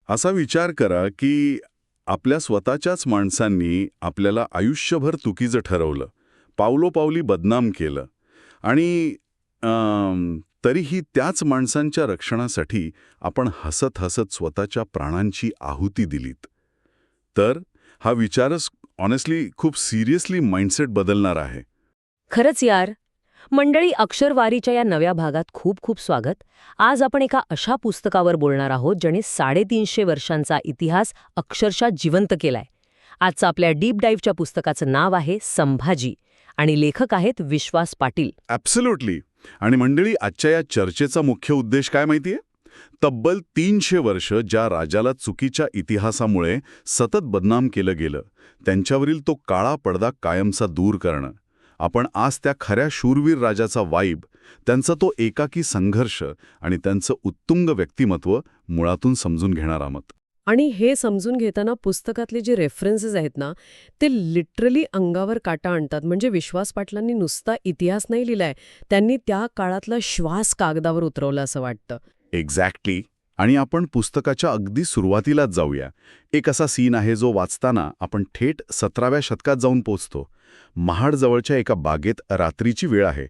असा विचार करा की आपल्या स्वतःच्याच माणसांनी आपल्याला आयुष्यभर चुकीचं ठरवलं, पावलोपावली बदनाम केलं आणि तरीही त्याच माणसांच्या रक्षणासाठी आपण हसत हसत स्वतःच्या प्राणांची आहुती दिलीत. तर हा विचारच ऑनेस्टली खूप सिरियसली माइंडसेट बदलणार आहे. खरंच यार. मंडळी, अक्षरवारीच्या या नव्या भागात खूप खूप स्वागत. आज आपण एका अशा पुस्तकावर बोलणार आहोत ज्याने 350 वर्षांचा इतिहास अक्षरशः जिवंत केलाय. आजचं आपल्या डीप डाईव्हच्या पुस्तकाचं नाव आहे संभाजी आणि लेखक आहेत विश्वास पाटील. ॲब्सोल्युटली. आणि मंडळी, आजच्या या चर्चेचा मुख्य उद्देश काय माहितीये? तब्बल 300 वर्ष ज्या राजाला चुकीच्या इतिहासामुळे सतत बदनाम केलं गेलं, त्यांच्यावरील तो काळा पडदा कायमचा दूर करणं. आपण आज त्या खऱ्या शूरवीर राजाचा वाईब, त्यांचा तो एकाकी संघर्ष आणि त्यांचं उत्तुंग व्यक्तिमत्व मुळातून समजून घेणार आहोत. आणि हे समजून घेताना पुस्तकातले जे रेफरन्सेस आहेत ना, ते लिटरली अंगावर काटा आणतात. म्हणजे विश्वास पाटलांनी नुसता इतिहास नाही लिहिलाय, त्यांनी त्या काळातला श्वास कागदावर उतरवला असं वाटतं. एक्झॅक्टली. आणि आपण पुस्तकाच्या अगदी सुरुवातीलाच जाऊया. एक असा सीन आहे जो वाचताना आपण थेट 17व्या शतकात जाऊन पोचतो. महाडजवळच्या एका बागेत रात्रीची वेळ आहे.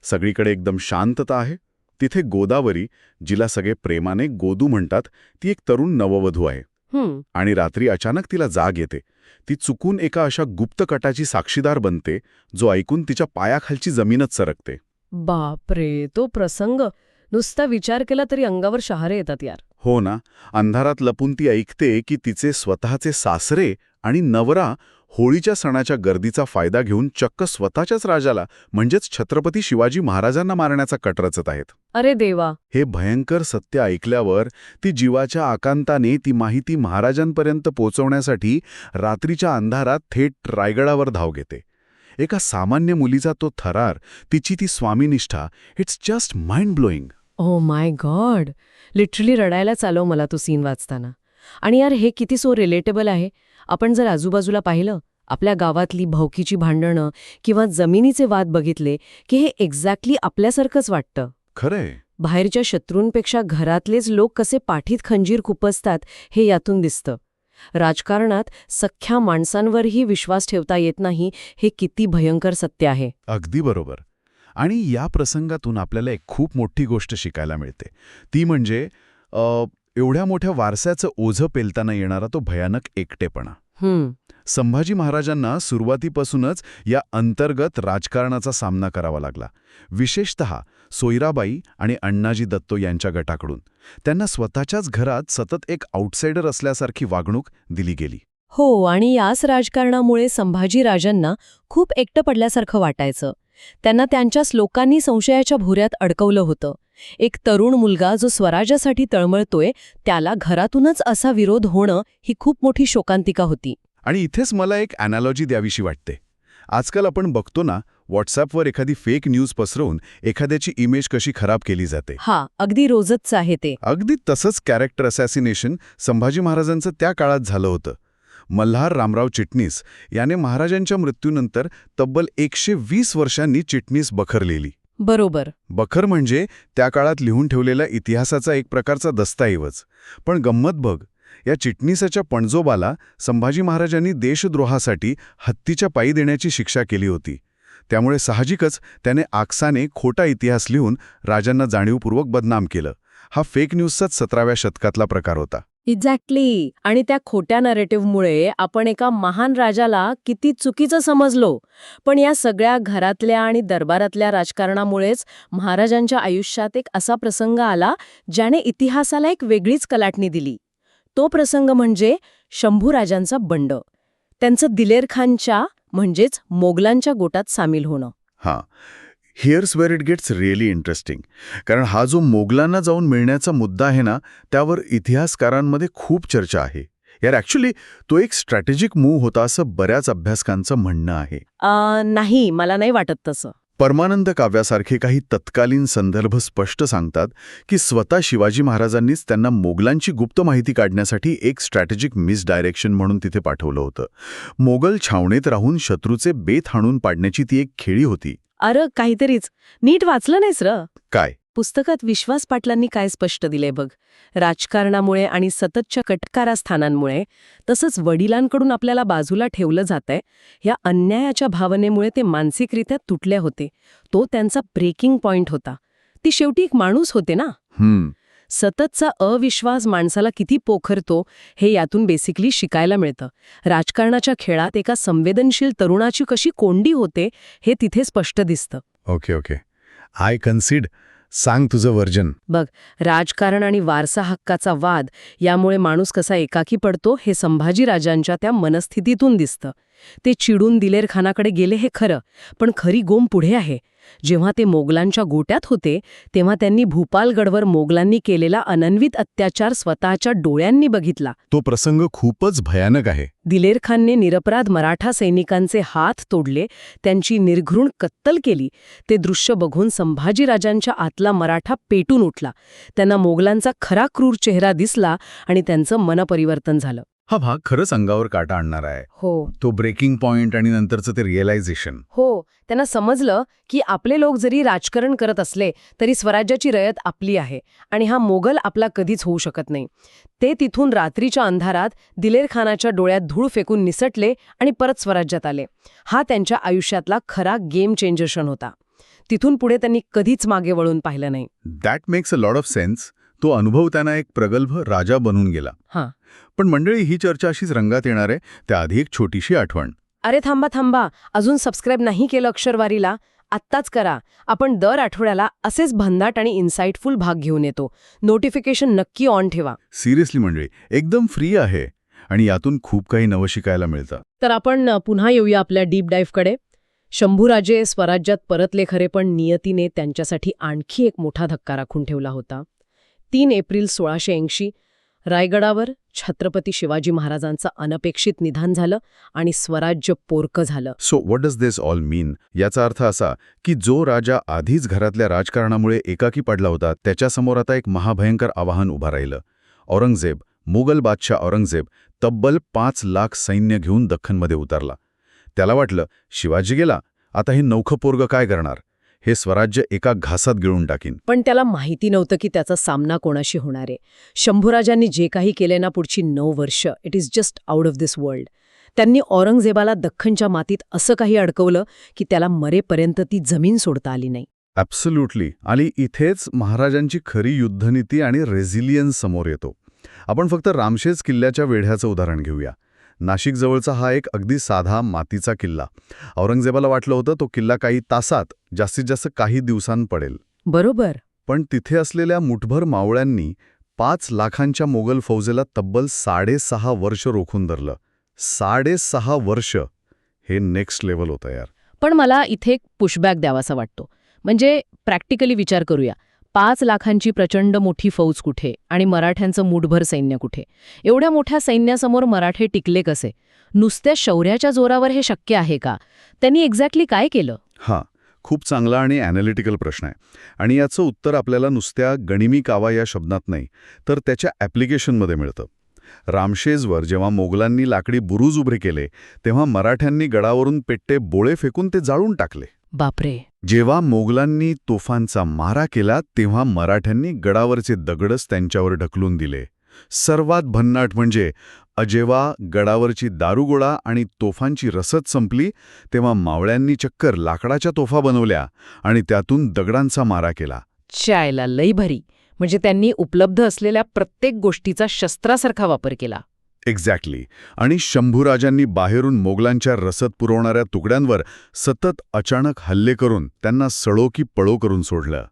सगळीकडे एकदम शांतता आहे. तिथे गोदावरी, जिला सगळे प्रेमाने गोदू म्हणतात, ती एक तरुण नववधू आहे. आणि रात्री अचानक तिला जाग येते. ती चुकून एका अशा गुप्त कटाची साक्षीदार बनते, जो ऐकून तिच्या पायाखालची जमीनच सरकते. बापरे, तो प्रसंग नुसता विचार केला तरी अंगावर शहारे येतात यार. हो ना. अंधारात लपून ती ऐकते की तिचे स्वतःचे सासरे आणि नवरा होळीच्या सणाच्या गर्दीचा फायदा घेऊन चक्क स्वतःच्याच राजाला, म्हणजेच छत्रपती शिवाजी महाराजांना मारण्याचा कट रचत आहेत. अरे देवा. हे भयंकर सत्य ऐकल्यावर ती जीवाच्या आकांताने ती माहिती महाराजांपर्यंत पोहोचवण्यासाठी रात्रीच्या अंधारात थेट रायगडावर धाव घेते. एका सामान्य मुलीचा तो थरार, तिची ती स्वामीनिष्ठा, it's just mind blowing. Oh my god. Literally रडायलाच आलो मला तो सीन वाचताना. आणि यार, हे किती सो रिलेटेबल आहे. आपण जर आजूबाजूला पाहिलं, आपल्या गावातली भावकीची भांडणं किंवा जमिनीचे वाद बघितले की हे एक्झॅक्टली आपल्यासारखंच वाटतं. खरंय. बाहेरच्या शत्रूंपेक्षा घरातलेच लोक कसे पाठीत खंजीर खुपसतात हे यातून दिसतं. राजकारणात सख्ख्या माणसांवरही विश्वास ठेवता येत नाही, हे किती भयंकर सत्य आहे. अगदी बरोबर. आणि या प्रसंगातून आपल्याला एक खूप मोठी गोष्ट शिकायला मिळते. ती म्हणजे एवढ्या मोठ्या वारसाचं ओझं पेलताना येणारा तो भयानक एकटेपणा. संभाजी महाराजांना सुरुवातीपासूनच या अंतर्गत राजकारणाचा सामना करावा लागला. विशेषतः सोयराबाई आणि अण्णाजी दत्तो यांच्या गटाकडून. त्यांना स्वतःच्याच घरात सतत एक आउटसाइडर असल्यासारखी वागणूक दिली गेली. हो, आणि याच राजकारणामुळे संभाजी राजांना खूप एकटं पडल्यासारखं वाटायचं. त्यांना त्यांच्याच लोकांनी संशयाच्या भुऱ्यात अडकवलं होतं. एक तरुण मुलगा जो स्वराज्यासाठी तळमळतोय, त्याला घरातूनच असा विरोध होणं ही खूप मोठी शोकांतिका होती. आणि इथेच मला एक अॅनालॉजी द्यावीशी वाटते. आजकाल आपण बघतो ना, व्हॉट्सॲपवर एखादी फेक न्यूज पसरवून एखाद्याची इमेज कशी खराब केली जाते. हा, अगदी रोजच आहे ते. अगदी तसंच कॅरेक्टर असॅसिनेशन संभाजी महाराजांचं त्या काळात झालं होतं. मल्हार रामराव चिटणीस याने महाराजांच्या मृत्यूनंतर तब्बल 120 वर्षांनी चिटणीस बखर लिहिली. बरोबर. बखर म्हणजे त्या काळात लिहून ठेवलेल्या इतिहासाचा एक प्रकारचा दस्तऐवज. पण गंमत बघ, या चिटणीसाच्या पणजोबाला संभाजी महाराजांनी देशद्रोहासाठी हत्तीच्या पायी देण्याची शिक्षा केली होती. त्यामुळे साहजिकच त्याने आकसाने खोटा इतिहास लिहून राजांना जाणीवपूर्वक बदनाम केलं. हा फेक न्यूजचाच 17व्या शतकातला प्रकार होता. एक्झॅक्टली. आणि त्या खोट्या नरेटिव्हमुळे आपण एका महान राजाला किती चुकीचं समजलो. पण या सगळ्या घरातल्या आणि दरबारातल्या राजकारणामुळेच महाराजांच्या आयुष्यात एक असा प्रसंग आला ज्याने इतिहासाला एक वेगळीच कलाटणी दिली. तो प्रसंग म्हणजे शंभूराजांचा बंड. त्यांचं दिलेरखानच्या म्हणजेच मोगलांच्या गोटात सामील होणं. हां, here's where it gets really interesting. कारण हा जो मोगलांना जाऊन मिळण्याचा मुद्दा आहे ना, त्यावर इतिहासकारांमध्ये खूप चर्चा आहे. यार, ॲक्च्युली तो एक स्ट्रॅटेजिक मूव्ह होता असं बऱ्याच अभ्यासकांचं म्हणणं आहे. नाही, मला नाही वाटत तसं. परमानंद काव्यासारखे काही तत्कालीन संदर्भ स्पष्ट सांगतात की स्वतः शिवाजी महाराजांनीच त्यांना मोगलांची गुप्त माहिती काढण्यासाठी एक स्ट्रॅटेजिक मिसडायरेक्शन म्हणून तिथे पाठवलं होतं. मोगल छावणीत राहून शत्रूचे बेत हाणून पाडण्याची ती एक खेळी होती. अरे काहीतरीच. नीट वाचलं नाहीस र. काय? पुस्तकात विश्वास पाटलांनी काय स्पष्ट दिलंय बघ. राजकारणामुळे आणि सततच्या कटकारस्थानांमुळे तसंच वडिलांकडून आपल्याला बाजूला ठेवलं जातंय, या अन्यायाच्या भावनेमुळे ते मानसिकरित्या तुटले होते. तो त्यांचा ब्रेकिंग पॉइंट होता. ती शेवटी एक माणूस होते ना. सततचा अविश्वास माणसाला किती पोखरतो हे यातून बेसिकली शिकायला मिळतं. राजकारणाच्या खेळात एका संवेदनशील तरुणाची कशी कोंडी होते हे तिथे स्पष्ट दिसतं. Okay I concede. सांग तुझं वर्जन. बघ, राजकारण आणि वारसा हक्काचा वाद यामुळे माणूस कसा एकाकी पडतो हे संभाजीराजांच्या त्या मनस्थितीतून दिसतं. ते चिडून दिलेर खानाकडे गेले हे खरं, पण खरी गोम पुढे आहे. जेव्हा ते मोगलांच्या गोट्यात होते तेव्हा त्यांनी भूपालगडवर मोगलांनी केलेला अनन्वित अत्याचार स्वतःच्या डोळ्यांनी बघितला. तो प्रसंग खूपच भयानक आहे. दिलेर खानने निरपराध मराठा सैनिकांचे हात तोडले, त्यांची निर्घृण कत्तल केली. ते दृश्य बघून संभाजीराजांच्या आतला मराठा पेटून उठला. त्यांना मोगलांचा खरा क्रूर चेहरा दिसला आणि त्यांचं मनपरिवर्तन झालं. हा भाग खरंच अंगावर काटा आणणार आहे. हो तो ब्रेकिंग पॉइंट आणि नंतरचं ते रिअलायझेशन. हो, त्यांना समजलं की आपले लोक जरी राजकारण करत असले तरी स्वराज्याची रयत आपली आहे आणि हा मोगल आपला कधीच होऊ शकत नाही. ते तिथून रात्रीच्या अंधारात दिलेर खानाच्या डोळ्यात धूळ फेकून निसटले आणि परत स्वराज्यात आले. हा त्यांच्या आयुष्यातला खरा गेम चेंजर क्षण होता. तिथून पुढे त्यांनी कधीच मागे वळून पाहिलं नाही. That makes a lot of sense. तो अनुभव त्यांना एक प्रगल्भ राजा बनून गेला. हां. पण मंडळी, ही चर्चा अशीच रंगात येणार आहे. त्याआधी एक छोटीशी आठवण. अरे थांबा, अजून सबस्क्राईब नाही केलं अक्षरवारीला? आत्ताच करा. आपण दर आठवड्याला असेच भन्नाट आणि इन्साइटफुल भाग घेऊन येतो. नोटिफिकेशन नक्की ऑन ठेवा. सिरियसली मंडळी, एकदम फ्री आहे आणि यातून खूप काही नवं शिकायला मिळतं. तर आपण पुन्हा येऊया आपल्या डीप डाईव्हकडे. शंभूराजे स्वराज्यात परतले खरे, पण नियतीने त्यांच्यासाठी आणखी एक मोठा धक्का राखून ठेवला होता. 3 एप्रिल 1680 रायगडावर छत्रपती शिवाजी महाराजांचं अनपेक्षित निधन झालं आणि स्वराज्य पोरकं झालं. So what does this all mean? याचा अर्थ असा की जो राजा आधीच घरातल्या राजकारणामुळे एकाकी पडला होता, त्याच्यासमोर आता एक महाभयंकर आव्हान उभं राहिलं. औरंगजेब, मुघल बादशाह औरंगजेब तब्बल 5 लाख सैन्य घेऊन दख्खनमध्ये उतरला. त्याला वाटलं, शिवाजी गेला, आता हे नौखं पोरगं काय करणार? हे स्वराज्य एका घासात गिळून टाकीन. पण त्याला माहिती नव्हतं की त्याचा सामना कोणाशी होणार आहे. शंभूराजांनी जे काही केले ना पुढची 9 वर्ष, it is just out of this world. त्यांनी औरंगजेबाला दख्खनच्या मातीत असं काही अडकवलं की त्याला मरेपर्यंत ती जमीन सोडता आली नाही. ॲब्सोल्युटली. आणि इथेच महाराजांची खरी युद्धनीती आणि रेझिलियन्स समोर येतो. आपण फक्त रामशेज किल्ल्याच्या वेढ्याचं उदाहरण घेऊया. नाशिकजवळचा हा एक अगदी साधा मातीचा किल्ला. औरंगजेबाला वाटलं होतं तो किल्ला काही तासात, जास्तीत जास्त काही दिवसांत पडेल. बरोबर. पण तिथे असलेल्या मुठभर मावळ्यांनी 5 लाखांच्या मोगल फौजेला तब्बल 6.5 वर्ष रोखून धरलं. 6.5 वर्ष. हे नेक्स्ट लेव्हल होतं यार. पण मला इथे एक पुशबॅक द्यावासा वाटतो. म्हणजे प्रॅक्टिकली विचार करूया. 5 लाखांची प्रचंड मोठी फौज कुठे आणि मराठ्यांचं मुठभर सैन्य कुठे? एवढ्या मोठ्या सैन्यासमोर मराठे टिकले कसे? नुसत्या शौर्याच्या जोरावर हे शक्य आहे का? त्यांनी एक्झॅक्टली काय केलं? खूप चांगला आणि ॲनालिटिकल प्रश्न आहे. आणि याचं उत्तर आपल्याला नुसत्या गणिमी कावा या शब्दात नाही, तर त्याच्या ॲप्लिकेशनमध्ये मिळतं. रामशेजवर जेव्हा मोगलांनी लाकडी बुरुज उभे केले, तेव्हा मराठ्यांनी गडावरून पेट्टे बोळे फेकून ते जाळून टाकले. बापरे. जेव्हा मोगलांनी तोफांचा मारा केला, तेव्हा मराठ्यांनी गडावरचे दगडच त्यांच्यावर ढकलून दिले. सर्वात भन्नाट म्हणजे जेव्हा गडावरची दारुगोळा आणि तोफांची रसद संपली, तेव्हा मावळ्यांनी चक्कर लाकडाच्या तोफा बनवल्या आणि त्यातून दगडांचा मारा केला. चायला लई भरी. म्हणजे त्यांनी उपलब्ध असलेल्या प्रत्येक गोष्टीचा शस्त्रासारखा वापर केला. एक्झॅक्टली. आणि शंभूराजांनी बाहेरून मोगलांच्या रसद पुरवणाऱ्या तुकड्यांवर सतत अचानक हल्ले करून त्यांना सळो की पळो करून सोडलं.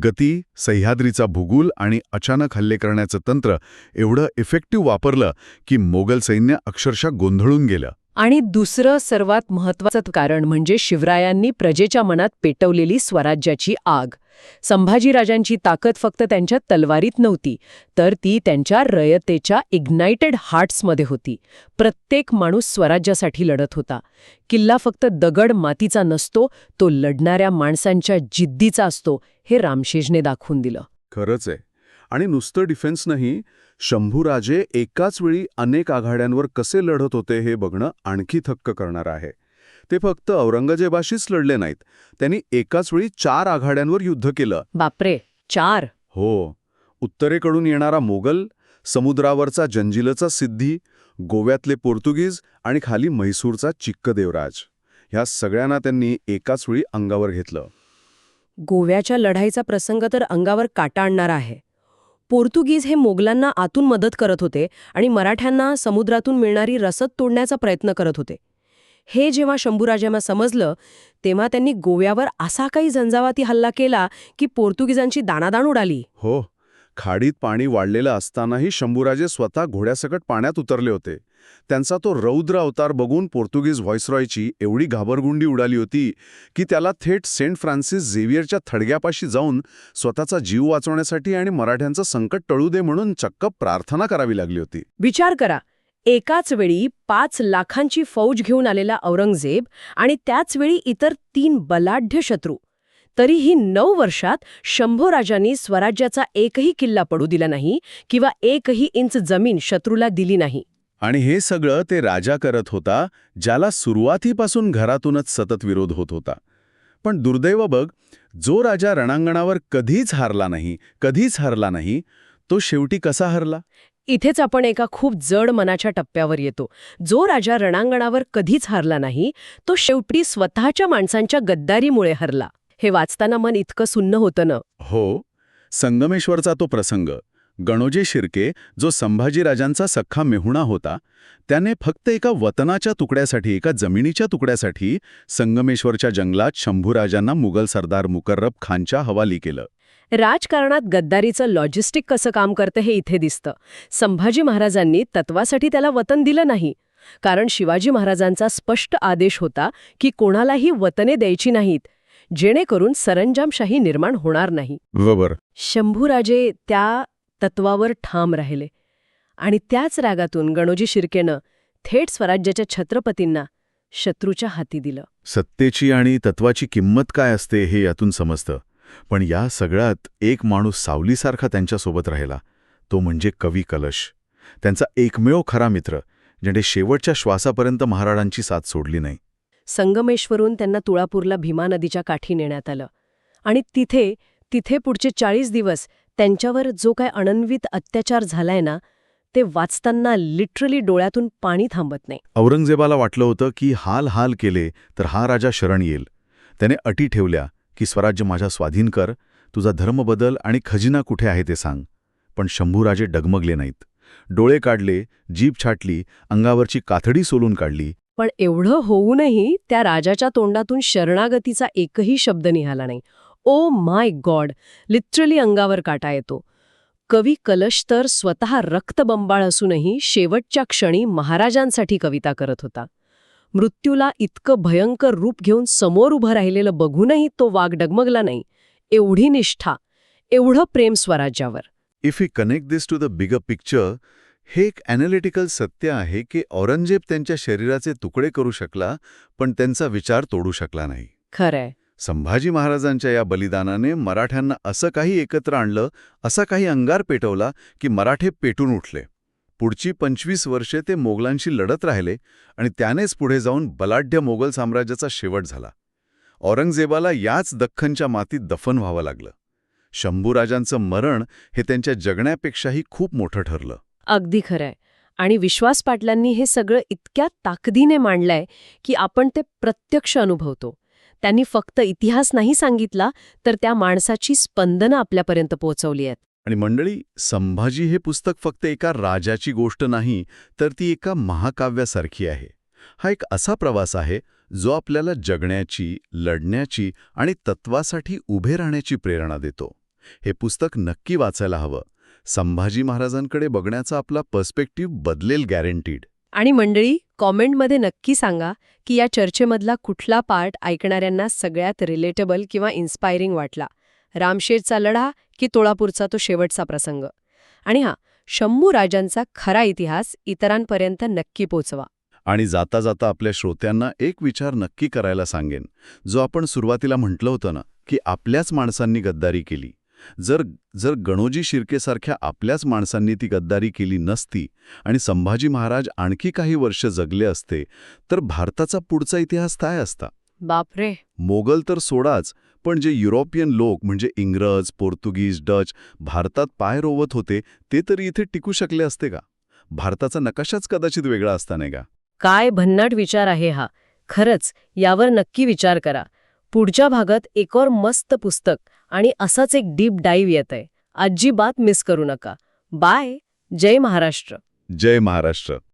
गती, सह्याद्रीचा भूगोल आणि अचानक हल्ले करण्याचं तंत्र एवढं इफेक्टिव्ह वापरलं की मोगल सैन्य अक्षरशः गोंधळून गेलं. आणि दुसरं सर्वात महत्त्वाचं कारण म्हणजे शिवरायांनी प्रजेच्या मनात पेटवलेली स्वराज्याची आग. संभाजीराजांची ताकद फक्त त्यांच्या तलवारीत नव्हती, तर ती त्यांच्या रयतेच्या इग्नायटेड हार्ट्समध्ये होती. प्रत्येक माणूस स्वराज्यासाठी लढत होता. किल्ला फक्त दगड मातीचा नसतो, तो लढणाऱ्या माणसांच्या जिद्दीचा असतो, हे रामशेजने दाखवून दिलं. खरंच आहे. आणि नुसतं डिफेन्स नाही, शंभूराजे एकाच वेळी अनेक आघाड्यांवर कसे लढत होते हे बघणं आणखी थक्क करणारं आहे. ते फक्त औरंगजेबाशीच लढले नाहीत, त्यांनी एकाच वेळी 4 आघाड्यांवर युद्ध केलं. बापरे. 4. हो. उत्तरेकडून येणारा मोगल, समुद्रावरचा जंजिलचा सिद्धी, गोव्यातले पोर्तुगीज आणि खाली म्हैसूरचा चिक्कदेवराज. ह्या सगळ्यांना त्यांनी एकाच वेळी अंगावर घेतलं. गोव्याच्या लढाईचा प्रसंग तर अंगावर काटा आणणारा आहे. पोर्तुगीज हे मोगलांना आतून मदत करत होते आणि मराठ्यांना समुद्रातून मिळणारी रसद तोडण्याचा प्रयत्न करत होते. हे जेव्हा शंभूराजांना समजलं तेव्हा त्यांनी गोव्यावर असा काही झंझावाती हल्ला केला की पोर्तुगीजांची दाणादाण उडाली. हो. खाडीत पाणी वाढलेलं असतानाही शंभूराजे स्वतः घोड्यासकट पाण्यात उतरले होते. त्यांचा तो रौद्र अवतार बघून पोर्तुगीज व्हाईसरॉयची एवढी घाबरगुंडी उडाली होती की त्याला थेट सेंट फ्रान्सिस झेवियरच्या थडग्यापाशी जाऊन स्वतःचा जीव वाचवण्यासाठी आणि मराठ्यांचं संकट टळू दे म्हणून चक्क प्रार्थना करावी लागली होती. विचार करा, एकाच वेळी 5 लाखांची फौज घेऊन आलेला औरंगजेब आणि त्याचवेळी इतर 3 बलाढ्य शत्रू. तरीही 9 वर्षात शंभूराजांनी स्वराज्याचा एकही किल्ला पडू दिला नाही किंवा एकही इंच जमीन शत्रूला दिली नाही. आणि हे सगळं ते राजा करत होता ज्याला सुरुवातीपासून घरातूनच सतत विरोध होत होता. पण दुर्दैव बघ, जो राजा रणांगणावर कधीच हरला नाही, तो शेवटी कसा हरला? इथेच आपण एका खूप जड मनाच्या टप्प्यावर येतो. जो राजा रणांगणावर कधीच हरला नाही, तो शेवटी स्वतःच्या माणसांच्या गद्दारीमुळे हरला. हे वाचताना मन इतकं सुन्न होतं ना. हो. संगमेश्वरचा तो प्रसंग. गणोजी शिर्के, जो संभाजीराजांचा सख्खा मेहुणा होता, त्याने फक्त एका वतनाच्या तुकड्यासाठी, एका जमिनीच्या तुकड्यासाठी संगमेश्वरच्या जंगलात शंभूराजांना मुघल सरदार मुकर्रब खानच्या हवाली केलं. राजकारणात गद्दारीचं लॉजिस्टिक कसं काम करतं हे इथे दिसतं. संभाजी महाराजांनी तत्वासाठी त्याला वतन दिलं नाही, कारण शिवाजी महाराजांचा स्पष्ट आदेश होता की कोणालाही वतने द्यायची नाहीत, जेणेकरून सरंजामशाही निर्माण होणार नाही. बरोबर. शंभूराजे त्या तत्वावर ठाम राहिले आणि त्याच रागातून गणोजी शिर्केनं थेट स्वराज्याच्या छत्रपतींना शत्रूच्या हाती दिलं. सत्तेची आणि तत्वाची किंमत काय असते हे यातून समजतं. पण या सगळ्यात एक माणूस सावलीसारखा त्यांच्यासोबत राहिला, तो म्हणजे कवी कलश. त्यांचा एकमेव खरा मित्र, ज्याने शेवटच्या श्वासापर्यंत महाराजांची साथ सोडली नाही. संगमेश्वरून त्यांना तुळापूरला भीमा नदीच्या काठी नेण्यात आलं आणि तिथे पुढचे 40 दिवस त्यांच्यावर जो काय अनन्वित अत्याचार झालाय ना, ते वाचताना लिटरली डोळ्यातून पाणी थांबत नाही. औरंगजेबाला वाटलं होतं की हाल केले तर हा राजा शरण येईल. त्याने अटी ठेवल्या की स्वराज्य माझ्या स्वाधीन कर, तुझा धर्म बदल आणि खजिना कुठे आहे ते सांग. पण शंभूराजे डगमगले नाहीत. डोळे काढले, जीभ छाटली, अंगावरची कातडी सोलून काढली. पण एवढं होऊनही त्या राजाच्या तोंडातून शरणागतीचा एकही शब्द निघाला नाही. ओ माय गॉड, लिटरली अंगावर काटा येतो. कवी कलश तर स्वतः रक्तबंबाळ असूनही शेवटच्या क्षणी महाराजांसाठी कविता करत होता. मृत्यूला इतकं भयंकर रूप घेऊन समोर उभं राहिलेलं बघूनही तो वाघ डगमगला नाही. एवढी निष्ठा, एवढं प्रेम स्वराज्यावर. If you connect this to the bigger picture, हे एक ॲनालिटिकल सत्य आहे की औरंगजेब त्यांच्या शरीराचे तुकडे करू शकला, पण त्यांचा विचार तोडू शकला नाही. खरंय. संभाजी महाराजांच्या या बलिदानाने मराठ्यांना असं काही एकत्र आणलं, असा काही अंगार पेटवला की मराठे पेटून उठले. पुढची 25 वर्षे ते मोगलांशी लढत राहिले आणि त्यानेच पुढे जाऊन बलाढ्य मोगल साम्राज्याचा शेवट झाला. औरंगजेबाला याच दख्खनच्या मातीत दफन व्हावं लागलं. शंभूराजांचं मरण हे त्यांच्या जगण्यापेक्षाही खूप मोठं ठरलं. अगदी खरंय. आणि विश्वास पाटलांनी हे सगळं इतक्या ताकदीने मांडलंय की आपण ते प्रत्यक्ष अनुभवतो. त्यांनी फक्त इतिहास नाही सांगितला, तर त्या माणसाची स्पंदनं आपल्यापर्यंत पोहोचवली आहेत. आणि मंडळी, संभाजी हे पुस्तक फक्त एका राजाची गोष्ट नाही, तर ती एका महाकाव्यासारखी आहे. हा एक असा प्रवास आहे जो आपल्याला जगण्याची, लढण्याची आणि तत्वासाठी उभे राहण्याची प्रेरणा देतो. हे पुस्तक नक्की वाचायला हवं. संभाजी महाराजांकडे बघण्याचा आपला पर्स्पेक्टिव्ह बदलेल गॅरंटीड. आणि मंडळी, कॉमेंटमध्ये नक्की सांगा की या चर्चेमधला कुठला पार्ट ऐकणाऱ्यांना सगळ्यात रिलेटेबल किंवा इन्स्पायरिंग वाटला. रामशेरचा लढा की तुळापूरचा तो शेवटचा प्रसंग. आणि शंभूराजांचा खरा इतिहास इतरांपर्यंत नक्की पोचवा. आणि जाता जाता आपल्या श्रोत्यांना एक विचार नक्की करायला सांगेन, जो आपण सुरुवातीला म्हटलं होतं ना, की आपल्याच माणसांनी गद्दारी केली. जर गणोजी शिर्केसारख्या आपल्याच माणसांनी ती गद्दारी केली नसती आणि संभाजी महाराज आणखी काही वर्ष जगले असते, तर भारताचा पुढचा इतिहास काय असता? बापरे. मोगल तर सोडाच, पण जे युरोपियन लोक म्हणजे इंग्रज, पोर्तुगीज, डच भारतात पाय रोवत होते ते तरी इथे टिकू शकले असते का? भारताचा नकाशाच कदाचित वेगळा असता नाही का? काय भन्नाट विचार आहे हा. खरंच यावर नक्की विचार करा. पुढच्या भागात एक और मस्त पुस्तक आणि असाच एक डीप डाईव्ह येतंय. अजिबात मिस करू नका. बाय. जय महाराष्ट्र. जय महाराष्ट्र.